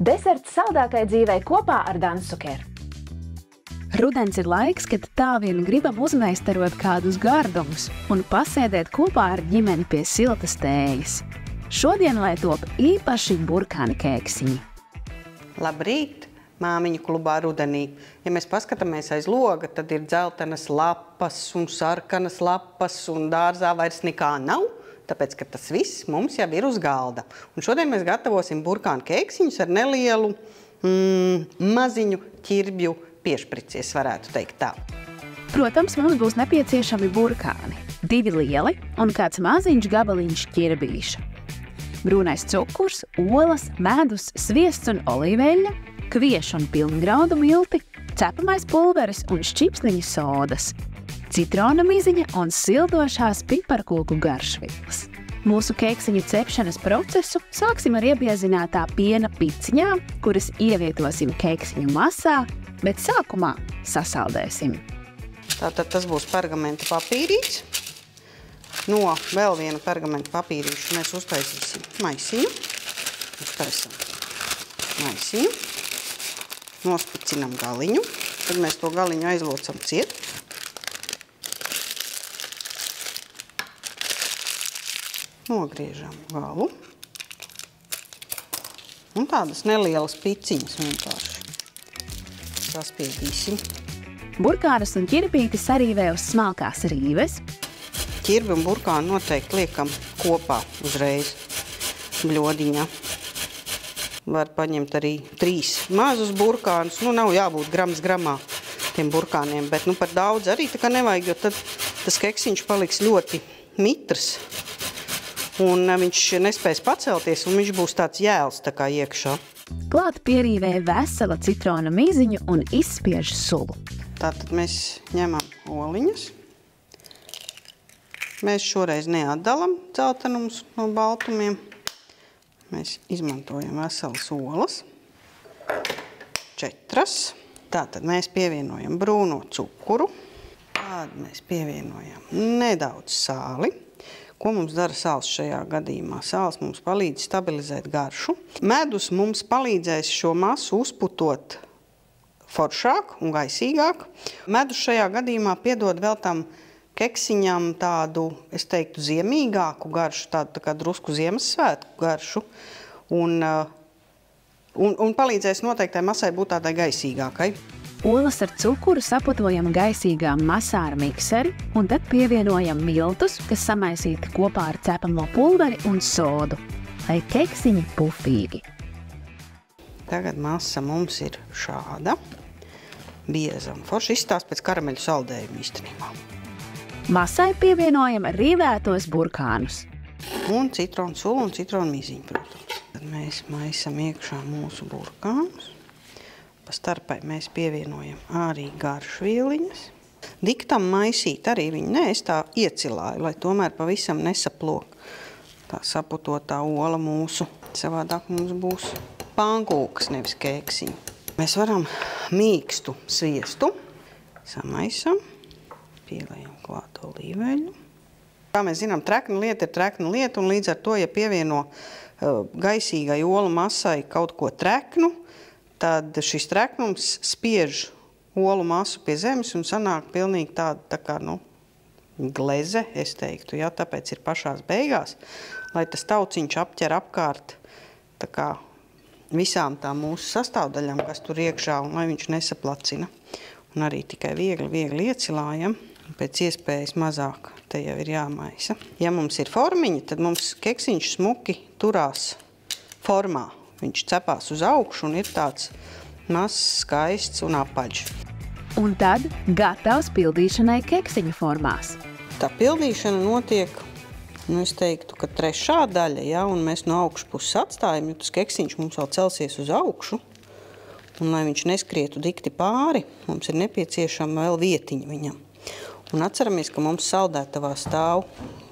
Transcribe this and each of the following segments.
Deserts saldākai dzīvei kopā ar Dansukeru. Rudens ir laiks, kad tā vien gribam uzmeistarot kādus gardumus un pasēdēt kopā ar ģimeni pie siltas tējas. Šodien, lai top īpaši burkāni kēksiņi. Labrīt, māmiņu klubā rudenī. Ja mēs paskatāmies aiz loga, tad ir dzeltenas lapas un sarkanas lapas un dārzā vairs nekā nav, tāpēc, ka tas viss mums jau ir uz galda. Un šodien mēs gatavosim burkānu kēksiņus ar nelielu maziņu ķirbju piešpricies, varētu teikt tā. Protams, mums būs nepieciešami burkāni, 2 lieli un kāds maziņš gabaliņš ķirbīša. Brūnais cukurs, olas, medus, sviests un olīveļļa, kviešu un pilngraudu milti, cepamais pulveris un šķipsniņa sodas, citrona miziņa un sildošās piparkūku garšvielas. Mūsu kēksiņu cepšanas procesu sāksim ar iebiezinātā piena piciņām, kuras ievietosim kēksiņu masā, bet sākumā sasaldēsim. Tātad tas būs pergamenta papīrīts. No vēl viena pergamenta papīrīša mēs uztaisīsim maisiņu. Uztaisam maisiņu. Nospicinam galiņu. Tad mēs to galiņu aizlocam ciet. Nogriežam galu. Un tādas nelielas piciņas vienkārši saspiedīsim. Burkānus un ķirbīti sarīvē uz smalkās rīves. Ķirbi un burkānu noteikti liekam kopā uzreiz bļodiņā. Var paņemt arī 3 mazus burkānus. Nav jābūt grams gramā tiem burkāniem, bet par daudz arī tā kā nevajag, jo tad tas keksiņš paliks ļoti mitrs. Un viņš nespēs pacelties, un viņš būs tāds jēls tā kā iekšā. Klāt pierīvē vesela citrona miziņu un izspiež sulu. Tātad mēs ņemam oliņas. Mēs šoreiz neatdalam dzeltenumus no baltumiem. Mēs izmantojam veselas olas. 4. Tātad mēs pievienojam brūno cukuru. Tād mēs pievienojam nedaudz sāli. Ko mums dara sāls šajā gadījumā? Sāls mums palīdz stabilizēt garšu. Medus mums palīdzēs šo masu uzputot foršāk un gaisīgāk. Medus šajā gadījumā piedod vēl tam keksiņam tādu, es teiktu, ziemīgāku garšu, tādu tā kā drusku Ziemassvētku garšu. Un palīdzēs noteiktai masai būt tādai gaisīgākai. Olas ar cukuru saputojam gaisīgā masā ar mikseri un tad pievienojam miltus, kas samaisīti kopā ar cepamo pulveri un sodu, lai keksiņi pufīgi. Tagad masa mums ir šāda. Biezam. Forši izstāst pēc karameļu saldējuma īstenībā. Masai pievienojam rīvētos burkānus. Un citronu sulu un citronu miziņu, protams. Tad mēs maisam iekšā mūsu burkānus. Pa starpai mēs pievienojam arī garšvieliņas. Diktam maisīt arī viņu, es tā iecilāju, lai tomēr pavisam nesaplok tā saputotā ola mūsu. Savādāk mums būs pankūkas, nevis kēksiņi. Mēs varam mīkstu sviestu. Samaisam, pielējam klāt olīveļu. Kā mēs zinām, trekna lieta ir trekna lieta, un līdz ar to, ja pievieno gaisīgai olu masai kaut ko treknu, tad šis treknums spiež olu masu pie zemes un sanāk pilnīgi tāda tā kā, gleze, es teiktu, ja, tāpēc ir pašās beigās, lai tas tauciņš apķer apkārt tā kā visām tām mūsu sastāvdaļām, kas tur iekšā, un lai viņš nesaplacina. Un arī tikai viegli iecilājam, pēc iespējas mazāk te jau ir jāmaisa. Ja mums ir formiņa, tad mums keksiņš smuki turās formā. Viņš cepās uz augšu un ir tāds mazs, skaists un apaļš. Un tad gatavs pildīšanai keksiņu formās. Tā pildīšana notiek, es teiktu, ka 3. daļa, ja, un mēs no augšpuses atstājam, jo tas keksiņš mums vēl celsies uz augšu. Un lai viņš neskrietu dikti pāri, mums ir nepieciešama vēl vietiņa viņam. Un atceramies, ka mums saldētavā stāv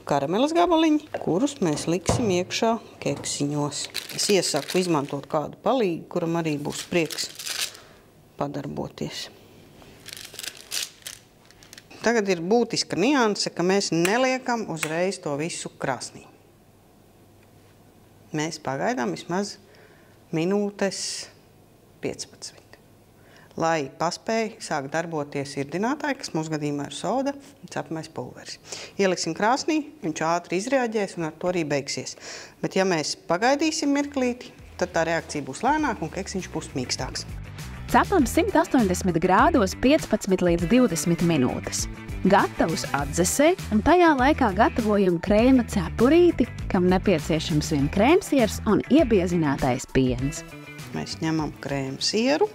karameles gabaliņi, kurus mēs liksim iekšā keksiņos. Es iesaku izmantot kādu palīgu, kuram arī būs prieks padarboties. Tagad ir būtiska nianse, ka mēs neliekam uzreiz to visu krāsnī. Mēs pagaidām vismaz minūtes 15. Lai paspēj sāk darboties sirdinātāji, kas mūsu gadījumā ir soda un cepamais pulveris. Ieliksim krāsnī, viņš ātri izreaģēs un ar to arī beigsies. Bet ja mēs pagaidīsim mirklīti, tad tā reakcija būs lēnāka un keksiņš būs mīkstāks. Cepam 180 grādos 15 līdz 20 minūtes. Gatavus atdzesē un tajā laikā gatavojam krēma cepurīti, kam nepieciešams vien krēmsiers un iebiezinātais piens. Mēs ņemam krēmsieru.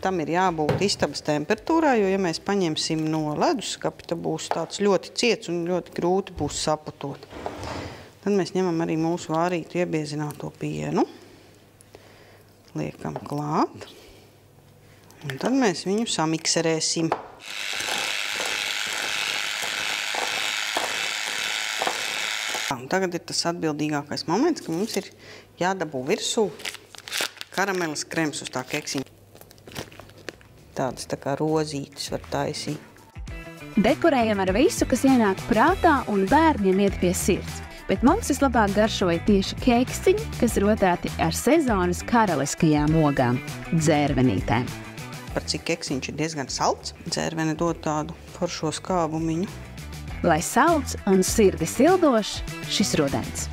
Tam ir jābūt istabas temperatūrā, jo, ja mēs paņemsim no leduskapa, tad būs tāds ļoti ciets un ļoti grūti būs saputot. Tad mēs ņemam arī mūsu vārītu iebiezināto pienu, liekam klāt, un tad mēs viņu samikserēsim. Un tagad ir tas atbildīgākais moments, ka mums ir jādabū virsū karameles krems uz tā keksiņa. Tādas tā kā rozītes var taisīt. Dekorējam ar visu, kas ienāk prātā un bērniem iet pie sirds. Bet mums vislabāk garšoja tieši keksiņi, kas rotēti ar sezonas karaliskajām ogām – dzērvenītēm. Par cik keksiņš ir diezgan salds, dzērvene dod tādu foršo skābumiņu. Lai salds un sirdi sildošs šis rudens.